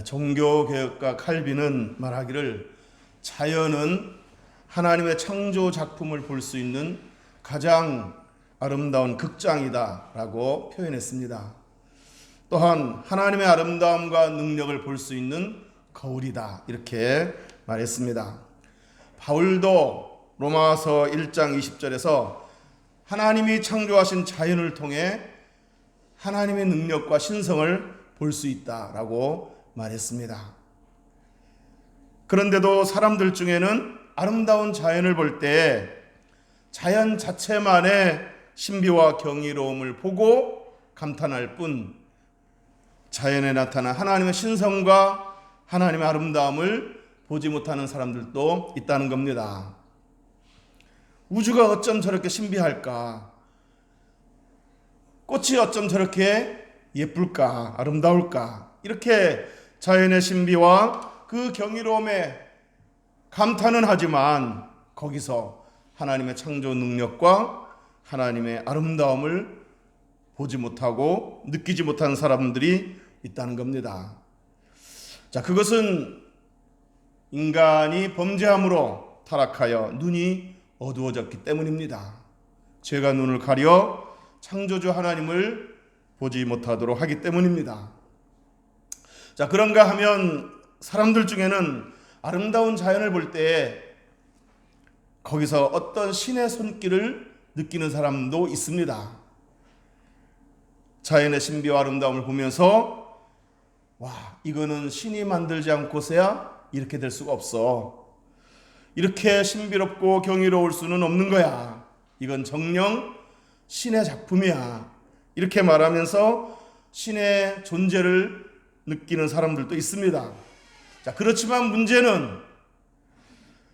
종교개혁가 칼빈은 말하기를 자연은 하나님의 창조 작품을 볼 수 있는 가장 아름다운 극장이다라고 표현했습니다. 또한 하나님의 아름다움과 능력을 볼 수 있는 거울이다 이렇게 말했습니다. 바울도 로마서 1장 20절에서 하나님이 창조하신 자연을 통해 하나님의 능력과 신성을 볼 수 있다라고 말했습니다. 그런데도 사람들 중에는 아름다운 자연을 볼 때 자연 자체만의 신비와 경이로움을 보고 감탄할 뿐 자연에 나타난 하나님의 신성과 하나님의 아름다움을 보지 못하는 사람들도 있다는 겁니다. 우주가 어쩜 저렇게 신비할까? 꽃이 어쩜 저렇게 예쁠까? 아름다울까? 이렇게 자연의 신비와 그 경이로움에 감탄은 하지만 거기서 하나님의 창조 능력과 하나님의 아름다움을 보지 못하고 느끼지 못하는 사람들이 있다는 겁니다. 자, 그것은 인간이 범죄함으로 타락하여 눈이 어두워졌기 때문입니다. 죄가 눈을 가려 창조주 하나님을 보지 못하도록 하기 때문입니다. 자, 그런가 하면 사람들 중에는 아름다운 자연을 볼 때 거기서 어떤 신의 손길을 느끼는 사람도 있습니다. 자연의 신비와 아름다움을 보면서 와, 이거는 신이 만들지 않고서야 이렇게 될 수가 없어. 이렇게 신비롭고 경이로울 수는 없는 거야. 이건 정녕 신의 작품이야. 이렇게 말하면서 신의 존재를 느끼는 사람들도 있습니다. 자, 그렇지만 문제는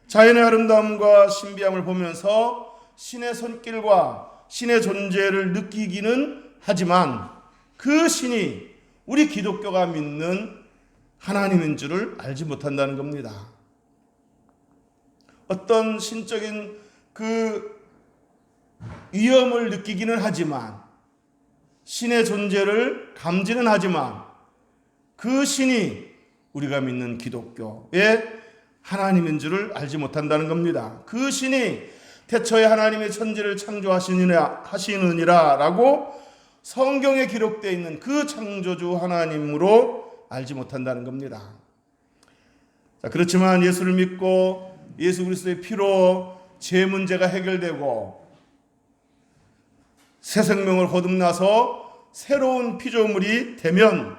자연의 아름다움과 신비함을 보면서 신의 손길과 신의 존재를 느끼기는 하지만 그 신이 우리 기독교가 믿는 하나님인 줄을 알지 못한다는 겁니다. 어떤 신적인 그 위험을 느끼기는 하지만 신의 존재를 감지는 하지만 그 신이 우리가 믿는 기독교의 하나님인 줄을 알지 못한다는 겁니다. 그 신이 태초에 하나님의 천지를 창조하시느니라라고 성경에 기록되어 있는 그 창조주 하나님으로 알지 못한다는 겁니다. 자, 그렇지만 예수를 믿고 예수 그리스도의 피로 죄 문제가 해결되고 새 생명을 거듭나서 새로운 피조물이 되면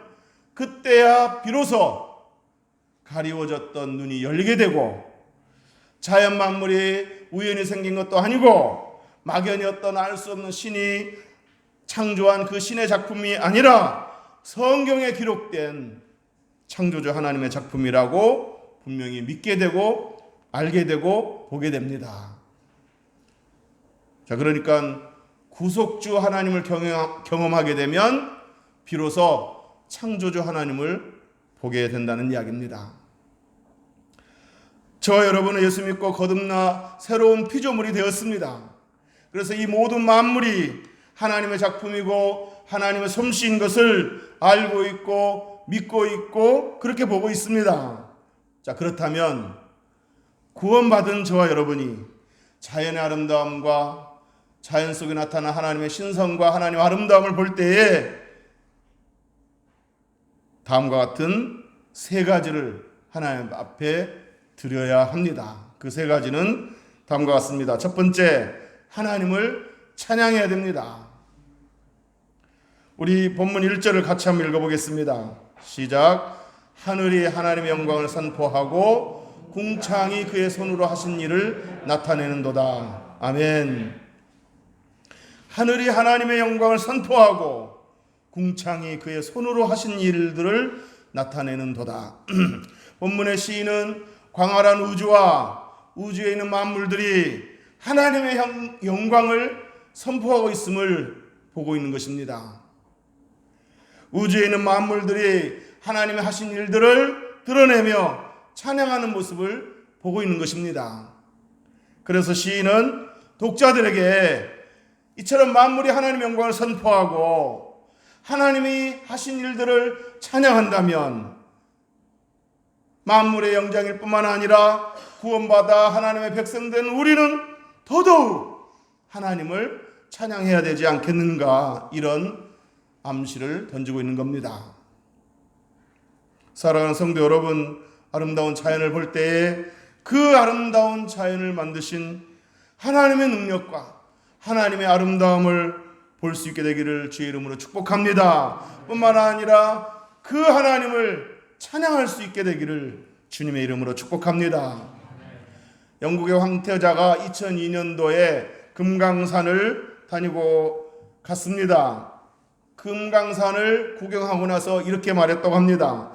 그때야 비로소 가리워졌던 눈이 열리게 되고 자연 만물이 우연히 생긴 것도 아니고 막연히 어떤 알 수 없는 신이 창조한 그 신의 작품이 아니라 성경에 기록된 창조주 하나님의 작품이라고 분명히 믿게 되고 알게 되고 보게 됩니다. 자, 그러니까 구속주 하나님을 경험하게 되면 비로소 창조주 하나님을 보게 된다는 이야기입니다. 저와 여러분은 예수 믿고 거듭나 새로운 피조물이 되었습니다. 그래서 이 모든 만물이 하나님의 작품이고 하나님의 솜씨인 것을 알고 있고 믿고 있고 그렇게 보고 있습니다. 자, 그렇다면 구원받은 저와 여러분이 자연의 아름다움과 자연 속에 나타난 하나님의 신성과 하나님의 아름다움을 볼 때에 다음과 같은 세 가지를 하나님 앞에 드려야 합니다. 그 세 가지는 다음과 같습니다. 첫 번째, 하나님을 찬양해야 됩니다. 우리 본문 1절을 같이 한번 읽어보겠습니다. 시작. 하늘이 하나님의 영광을 선포하고 궁창이 그의 손으로 하신 일을 나타내는도다. 아멘. 하늘이 하나님의 영광을 선포하고 궁창이 그의 손으로 하신 일들을 나타내는도다. 본문의 시인은 광활한 우주와 우주에 있는 만물들이 하나님의 영광을 선포하고 있음을 보고 있는 것입니다. 우주에 있는 만물들이 하나님의 하신 일들을 드러내며 찬양하는 모습을 보고 있는 것입니다. 그래서 시인은 독자들에게 이처럼 만물이 하나님의 영광을 선포하고 하나님이 하신 일들을 찬양한다면 만물의 영장일 뿐만 아니라 구원받아 하나님의 백성된 우리는 더더욱 하나님을 찬양해야 되지 않겠는가, 이런 암시를 던지고 있는 겁니다. 사랑하는 성도 여러분, 아름다운 자연을 볼 때에 그 아름다운 자연을 만드신 하나님의 능력과 하나님의 아름다움을 볼 수 있게 되기를 주의 이름으로 축복합니다. 뿐만 아니라 그 하나님을 찬양할 수 있게 되기를 주님의 이름으로 축복합니다. 영국의 황태자가 2002년도에 금강산을 다니고 갔습니다. 금강산을 구경하고 나서 이렇게 말했다고 합니다.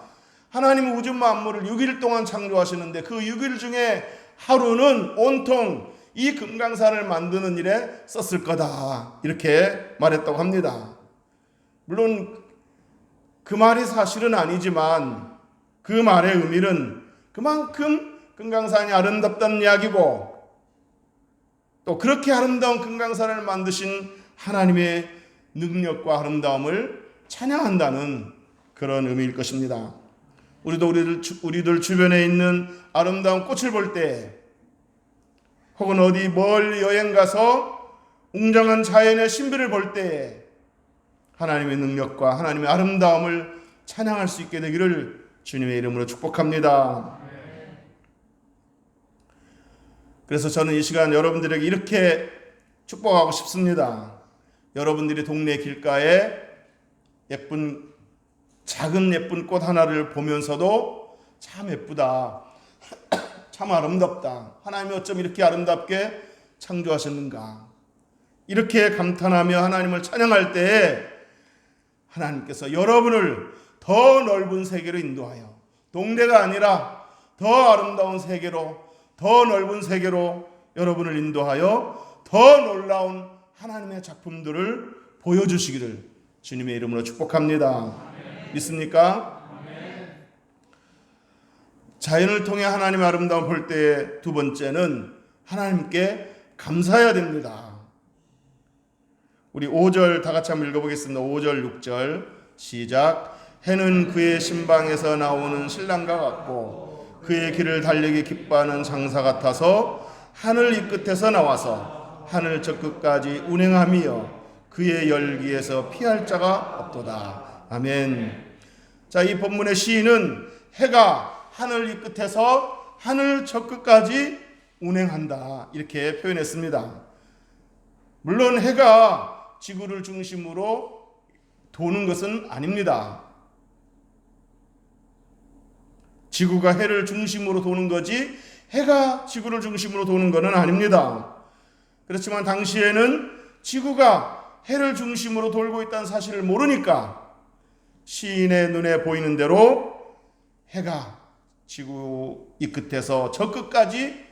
하나님은 우주 만물을 6일 동안 창조하시는데 그 6일 중에 하루는 온통 이 금강산을 만드는 일에 썼을 거다, 이렇게 말했다고 합니다. 물론 그 말이 사실은 아니지만 그 말의 의미는 그만큼 금강산이 아름답다는 이야기고, 또 그렇게 아름다운 금강산을 만드신 하나님의 능력과 아름다움을 찬양한다는 그런 의미일 것입니다. 우리도 우리들 주변에 있는 아름다운 꽃을 볼 때, 혹은 어디 멀리 여행 가서 웅장한 자연의 신비를 볼 때에 하나님의 능력과 하나님의 아름다움을 찬양할 수 있게 되기를 주님의 이름으로 축복합니다. 그래서 저는 이 시간 여러분들에게 이렇게 축복하고 싶습니다. 여러분들이 동네 길가에 작은 예쁜 꽃 하나를 보면서도 참 예쁘다, 참 아름답다, 하나님이 어쩜 이렇게 아름답게 창조하셨는가, 이렇게 감탄하며 하나님을 찬양할 때에 하나님께서 여러분을 더 넓은 세계로 인도하여, 동네가 아니라 더 아름다운 세계로, 더 넓은 세계로 여러분을 인도하여 더 놀라운 하나님의 작품들을 보여주시기를 주님의 이름으로 축복합니다. 믿습니까? 자연을 통해 하나님의 아름다움을 볼 때 두 번째는 하나님께 감사해야 됩니다. 우리 5절 다 같이 한번 읽어보겠습니다. 5절 6절 시작. 해는 그의 신방에서 나오는 신랑과 같고 그의 길을 달리기 기뻐하는 장사 같아서 하늘 이 끝에서 나와서 하늘 저 끝까지 운행하며 그의 열기에서 피할 자가 없도다. 아멘. 자, 이 본문의 시인은 해가 하늘 이 끝에서 하늘 저 끝까지 운행한다, 이렇게 표현했습니다. 물론 해가 지구를 중심으로 도는 것은 아닙니다. 지구가 해를 중심으로 도는 거지 해가 지구를 중심으로 도는 것은 아닙니다. 그렇지만 당시에는 지구가 해를 중심으로 돌고 있다는 사실을 모르니까 시인의 눈에 보이는 대로 해가 지구 이 끝에서 저 끝까지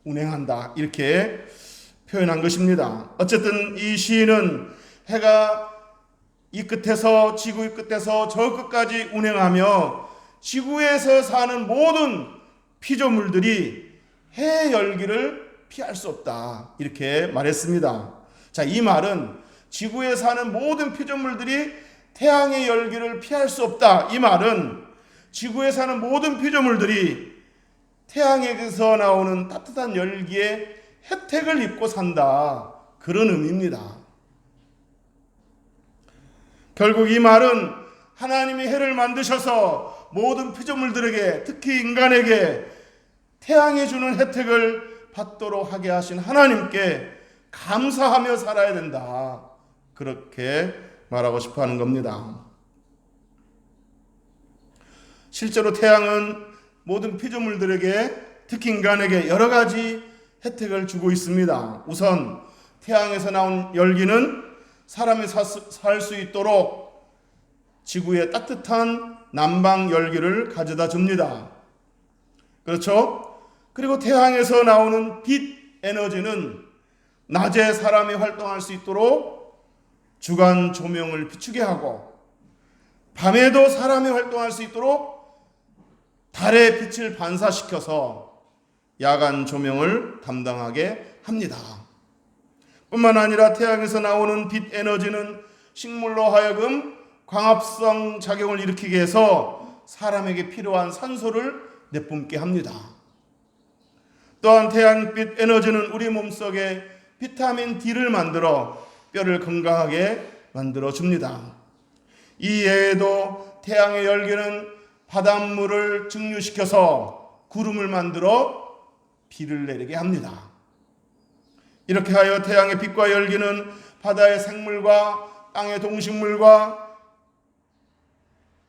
운행한다, 이렇게 표현한 것입니다. 어쨌든 이 시인은 해가 이 끝에서 지구 이 끝에서 저 끝까지 운행하며 지구에서 사는 모든 피조물들이 해의 열기를 피할 수 없다, 이렇게 말했습니다. 자, 이 말은 지구에 사는 모든 피조물들이 태양의 열기를 피할 수 없다, 이 말은 지구에 사는 모든 피조물들이 태양에게서 나오는 따뜻한 열기에 혜택을 입고 산다, 그런 의미입니다. 결국 이 말은 하나님이 해를 만드셔서 모든 피조물들에게, 특히 인간에게 태양이 주는 혜택을 받도록 하게 하신 하나님께 감사하며 살아야 된다, 그렇게 말하고 싶어 하는 겁니다. 실제로 태양은 모든 피조물들에게, 특히 인간에게 여러 가지 혜택을 주고 있습니다. 우선 태양에서 나온 열기는 사람이 살 수 있도록 지구에 따뜻한 남방 열기를 가져다 줍니다. 그렇죠? 그리고 태양에서 나오는 빛 에너지는 낮에 사람이 활동할 수 있도록 주간 조명을 비추게 하고, 밤에도 사람이 활동할 수 있도록 달의 빛을 반사시켜서 야간 조명을 담당하게 합니다. 뿐만 아니라 태양에서 나오는 빛 에너지는 식물로 하여금 광합성 작용을 일으키게 해서 사람에게 필요한 산소를 내뿜게 합니다. 또한 태양빛 에너지는 우리 몸속에 비타민 D를 만들어 뼈를 건강하게 만들어 줍니다. 이 외에도 태양의 열기는 바닷물을 증류시켜서 구름을 만들어 비를 내리게 합니다. 이렇게 하여 태양의 빛과 열기는 바다의 생물과 땅의 동식물과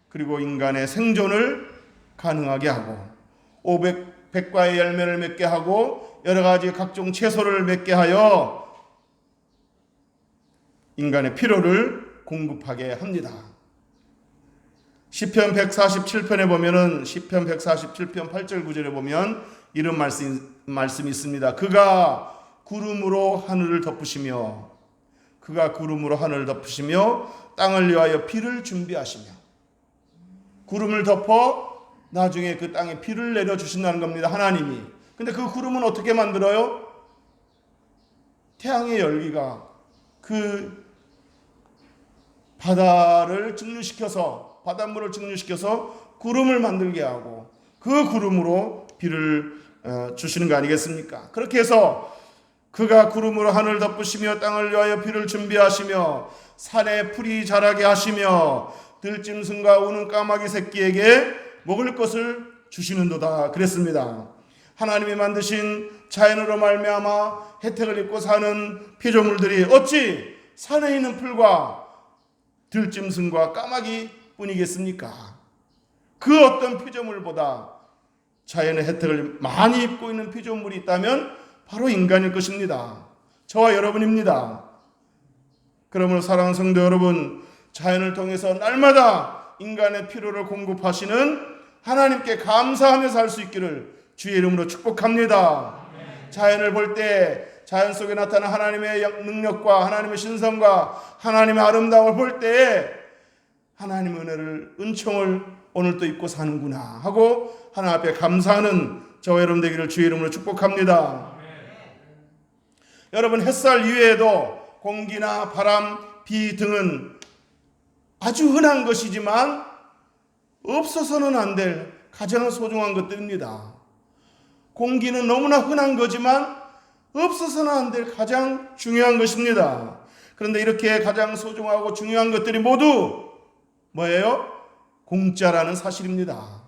그리고 인간의 생존을 가능하게 하고 백과의 열매를 맺게 하고 여러 가지 각종 채소를 맺게 하여 인간의 필요를 공급하게 합니다. 시편 147편에 보면은 시편 147편 8절 9절에 보면 이런 말씀이 있습니다. 그가 구름으로 하늘을 덮으시며 땅을 위하여 비를 준비하시며 구름을 덮어 나중에 그 땅에 비를 내려주신다는 겁니다. 하나님이. 근데 그 구름은 어떻게 만들어요? 태양의 열기가 그 바다물을 증류시켜서 구름을 만들게 하고 그 구름으로 비를 주시는 거 아니겠습니까? 그렇게 해서 그가 구름으로 하늘을 덮으시며 땅을 위하여 비를 준비하시며 산에 풀이 자라게 하시며 들짐승과 우는 까마귀 새끼에게 먹을 것을 주시는도다 그랬습니다. 하나님이 만드신 자연으로 말미암아 혜택을 입고 사는 피조물들이 어찌 산에 있는 풀과 들짐승과 까마귀 뿐이겠습니까? 그 어떤 피조물보다 자연의 혜택을 많이 입고 있는 피조물이 있다면 바로 인간일 것입니다. 저와 여러분입니다. 그러므로 사랑하는 성도 여러분, 자연을 통해서 날마다 인간의 필요를 공급하시는 하나님께 감사하며 살 수 있기를 주의 이름으로 축복합니다. 자연을 볼 때 자연 속에 나타난 하나님의 능력과 하나님의 신성과 하나님의 아름다움을 볼 때 하나님의 은총을 오늘도 입고 사는구나 하고 하나님 앞에 감사하는 저와 여러분 되기를 주의 이름으로 축복합니다. 여러분, 햇살 이외에도 공기나 바람, 비 등은 아주 흔한 것이지만 없어서는 안 될 가장 소중한 것들입니다. 공기는 너무나 흔한 거지만 없어서는 안 될 가장 중요한 것입니다. 그런데 이렇게 가장 소중하고 중요한 것들이 모두 뭐예요? 공짜라는 사실입니다.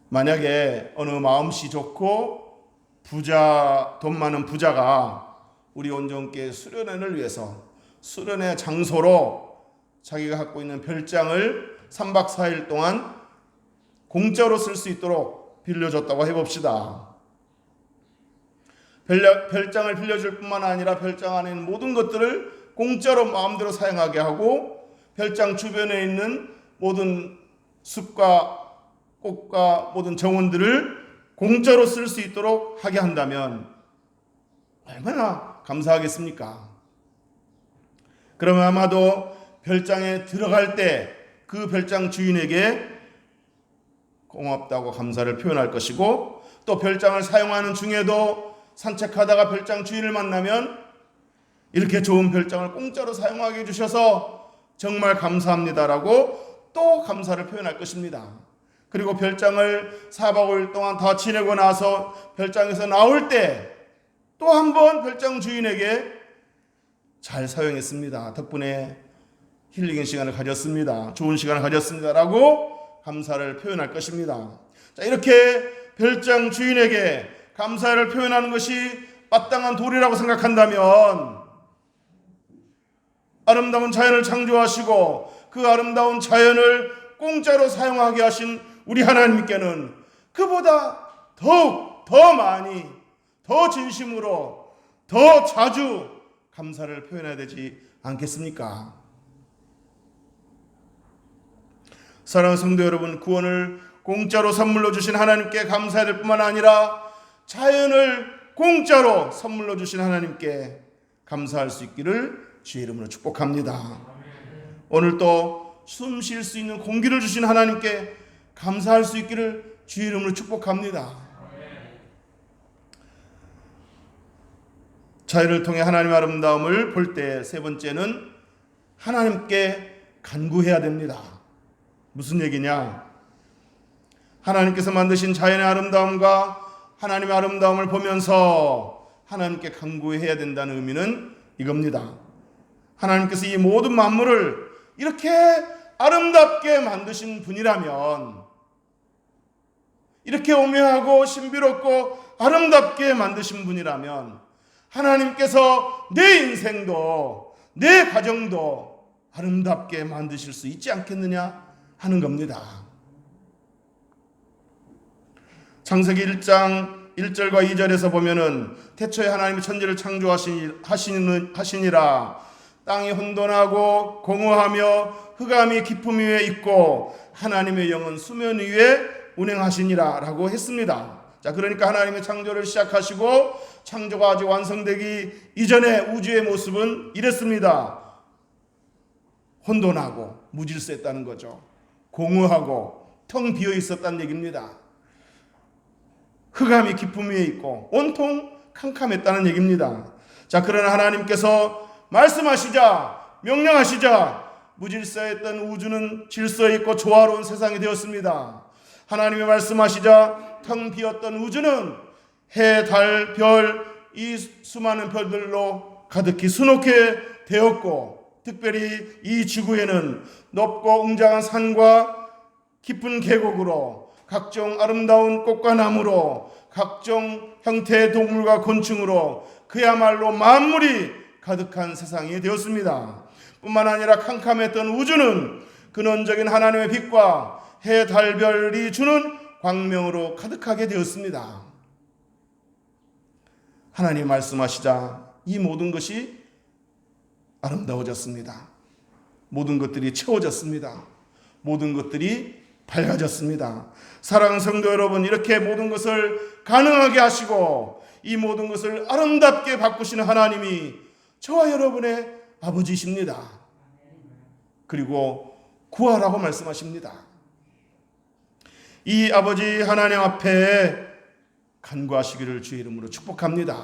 만약에 어느 마음씨 좋고 돈 많은 부자가 우리 온전께 수련회를 위해서 수련회 장소로 자기가 갖고 있는 별장을 3박 4일 동안 공짜로 쓸 수 있도록 빌려줬다고 해봅시다. 별장을 빌려줄 뿐만 아니라 별장 안에 있는 모든 것들을 공짜로 마음대로 사용하게 하고 별장 주변에 있는 모든 숲과 꽃과 모든 정원들을 공짜로 쓸 수 있도록 하게 한다면 얼마나 감사하겠습니까? 그러면 아마도 별장에 들어갈 때 그 별장 주인에게 고맙다고 감사를 표현할 것이고, 또 별장을 사용하는 중에도 산책하다가 별장 주인을 만나면 이렇게 좋은 별장을 공짜로 사용하게 해주셔서 정말 감사합니다라고 또 감사를 표현할 것입니다. 그리고 별장을 4박 5일 동안 다 지내고 나서 별장에서 나올 때 또 한 번 별장 주인에게 잘 사용했습니다. 덕분에 힐링의 시간을 가졌습니다. 좋은 시간을 가졌습니다. 라고 감사를 표현할 것입니다. 자, 이렇게 별장 주인에게 감사를 표현하는 것이 마땅한 도리라고 생각한다면 아름다운 자연을 창조하시고 그 아름다운 자연을 공짜로 사용하게 하신 우리 하나님께는 그보다 더욱 더 많이 더 진심으로 더 자주 감사를 표현해야 되지 않겠습니까? 사랑하는 성도 여러분, 구원을 공짜로 선물로 주신 하나님께 감사해야 될 뿐만 아니라 자연을 공짜로 선물로 주신 하나님께 감사할 수 있기를 주의 이름으로 축복합니다. 오늘 또 숨 쉴 수 있는 공기를 주신 하나님께 감사할 수 있기를 주의 이름으로 축복합니다. 자연을 통해 하나님의 아름다움을 볼 때 세 번째는 하나님께 간구해야 됩니다. 무슨 얘기냐? 하나님께서 만드신 자연의 아름다움과 하나님의 아름다움을 보면서 하나님께 간구해야 된다는 의미는 이겁니다. 하나님께서 이 모든 만물을 이렇게 아름답게 만드신 분이라면, 이렇게 오묘하고 신비롭고 아름답게 만드신 분이라면 하나님께서 내 인생도 내 가정도 아름답게 만드실 수 있지 않겠느냐 하는 겁니다. 창세기 1장 1절과 2절에서 보면은 태초에 하나님이 천지를 창조하시니라. 땅이 혼돈하고 공허하며 흑암이 깊음 위에 있고 하나님의 영은 수면 위에 운행하시니라 라고 했습니다. 자, 그러니까 하나님의 창조를 시작하시고 창조가 아직 완성되기 이전에 우주의 모습은 이랬습니다. 혼돈하고 무질서했다는 거죠. 공허하고 텅 비어 있었다는 얘기입니다. 흑암이 깊음 위에 있고 온통 캄캄했다는 얘기입니다. 자, 그러나 하나님께서 말씀하시자, 명령하시자 무질서했던 우주는 질서 있고 조화로운 세상이 되었습니다. 하나님이 말씀하시자 텅 비었던 우주는 해, 달, 별, 이 수많은 별들로 가득히 수놓게 되었고, 특별히 이 지구에는 높고 웅장한 산과 깊은 계곡으로, 각종 아름다운 꽃과 나무로, 각종 형태의 동물과 곤충으로 그야말로 만물이 가득한 세상이 되었습니다. 뿐만 아니라 캄캄했던 우주는 근원적인 하나님의 빛과 해, 달, 별이 주는 광명으로 가득하게 되었습니다. 하나님 말씀하시자 이 모든 것이 아름다워졌습니다. 모든 것들이 채워졌습니다. 모든 것들이 밝아졌습니다. 사랑하는 성도 여러분, 이렇게 모든 것을 가능하게 하시고 이 모든 것을 아름답게 바꾸시는 하나님이 저와 여러분의 아버지십니다. 그리고 구하라고 말씀하십니다. 이 아버지 하나님 앞에 간구하시기를 주의 이름으로 축복합니다.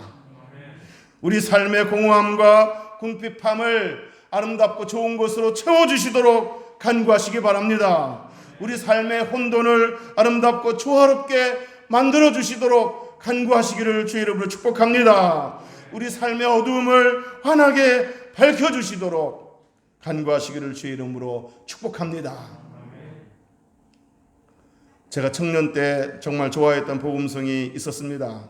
우리 삶의 공허함과 궁핍함을 아름답고 좋은 것으로 채워주시도록 간구하시기 바랍니다. 우리 삶의 혼돈을 아름답고 조화롭게 만들어주시도록 간구하시기를 주의 이름으로 축복합니다. 우리 삶의 어두움을 환하게 밝혀주시도록 간구하시기를 주의 이름으로 축복합니다. 제가 청년 때 정말 좋아했던 복음성이 있었습니다.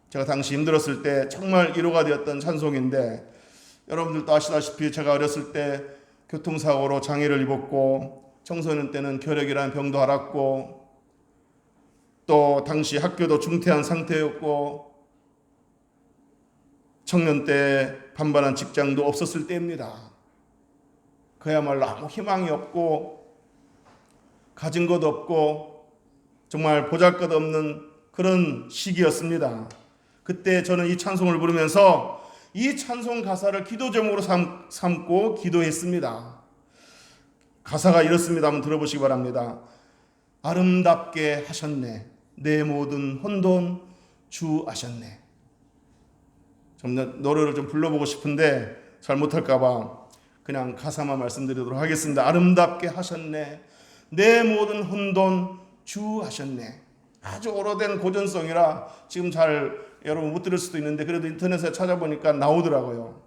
제가 당시 힘들었을 때 정말 위로가 되었던 찬송인데, 여러분들도 아시다시피 제가 어렸을 때 교통사고로 장애를 입었고 청소년 때는 결핵이라는 병도 앓았고 또 당시 학교도 중퇴한 상태였고 청년 때 반반한 직장도 없었을 때입니다. 그야말로 아무 희망이 없고 가진 것 없고 정말 보잘것없는 그런 시기였습니다. 그때 저는 이 찬송을 부르면서 이 찬송 가사를 기도 제목으로 삼고 기도했습니다. 가사가 이렇습니다. 한번 들어보시기 바랍니다. 아름답게 하셨네, 내 모든 혼돈 주 아셨네. 좀 노래를 좀 불러보고 싶은데 잘 못할까 봐 그냥 가사만 말씀드리도록 하겠습니다. 아름답게 하셨네, 내 모든 혼돈 주 하셨네. 아주 오래된 고전송이라 지금 잘 여러분 못 들을 수도 있는데 그래도 인터넷에 찾아보니까 나오더라고요.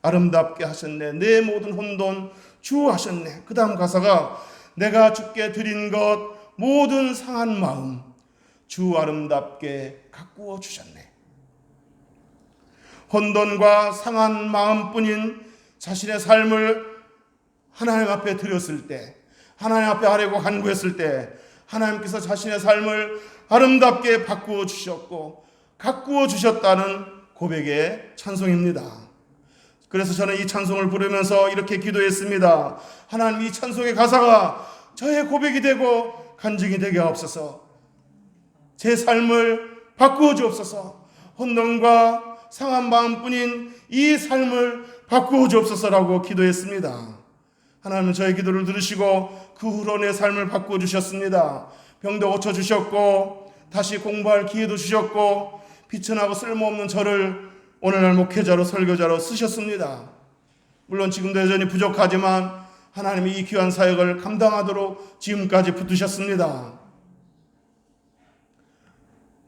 아름답게 하셨네, 내 모든 혼돈 주 하셨네. 그 다음 가사가 내가 주께 드린 것 모든 상한 마음 주 아름답게 가꾸어 주셨네. 혼돈과 상한 마음뿐인 자신의 삶을 하나님 앞에 드렸을 때, 하나님 앞에 하려고 간구했을 때 하나님께서 자신의 삶을 아름답게 바꾸어 주셨고 가꾸어 주셨다는 고백의 찬송입니다. 그래서 저는 이 찬송을 부르면서 이렇게 기도했습니다. 하나님, 이 찬송의 가사가 저의 고백이 되고 간증이 되게 하옵소서. 제 삶을 바꾸어 주옵소서. 혼돈과 상한 마음뿐인 이 삶을 바꾸어 주옵소서라고 기도했습니다. 하나님은 저의 기도를 들으시고 그 후로 내 삶을 바꾸어 주셨습니다. 병도 고쳐주셨고 다시 공부할 기회도 주셨고 비천하고 쓸모없는 저를 오늘날 목회자로 설교자로 쓰셨습니다. 물론 지금도 여전히 부족하지만 하나님이 이 귀한 사역을 감당하도록 지금까지 붙드셨습니다.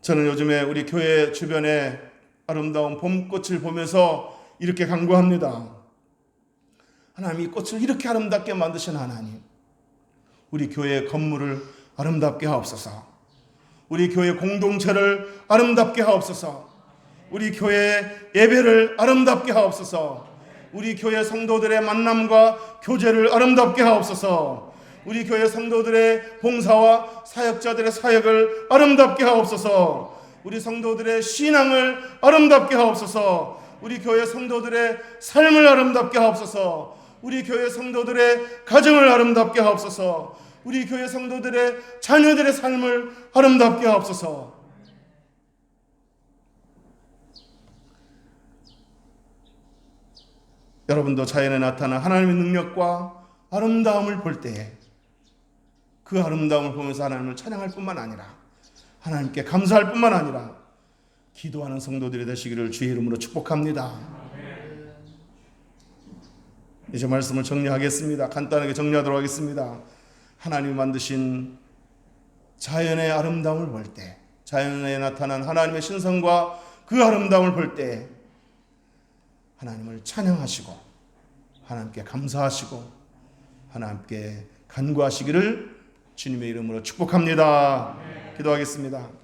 저는 요즘에 우리 교회 주변에 아름다운 봄꽃을 보면서 이렇게 간구합니다. 하나님, 이 꽃을 이렇게 아름답게 만드신 하나님, 우리 교회 건물을 아름답게 하옵소서. 우리 교회 공동체를 아름답게 하옵소서. 우리 교회 예배를 아름답게 하옵소서. 우리 교회 성도들의 만남과 교제를 아름답게 하옵소서. 우리 교회 성도들의 봉사와 사역자들의 사역을 아름답게 하옵소서. 우리 성도들의 신앙을 아름답게 하옵소서. 우리 교회 성도들의 삶을 아름답게 하옵소서. 우리 교회 성도들의 가정을 아름답게 하옵소서. 우리 교회 성도들의 자녀들의 삶을 아름답게 하옵소서. 여러분도 자연에 나타난 하나님의 능력과 아름다움을 볼 때에 그 아름다움을 보면서 하나님을 찬양할 뿐만 아니라 하나님께 감사할 뿐만 아니라 기도하는 성도들이 되시기를 주의 이름으로 축복합니다. 이제 말씀을 정리하겠습니다. 간단하게 정리하도록 하겠습니다. 하나님이 만드신 자연의 아름다움을 볼 때, 자연에 나타난 하나님의 신성과 그 아름다움을 볼 때 하나님을 찬양하시고 하나님께 감사하시고 하나님께 간구하시기를 주님의 이름으로 축복합니다. 기도하겠습니다.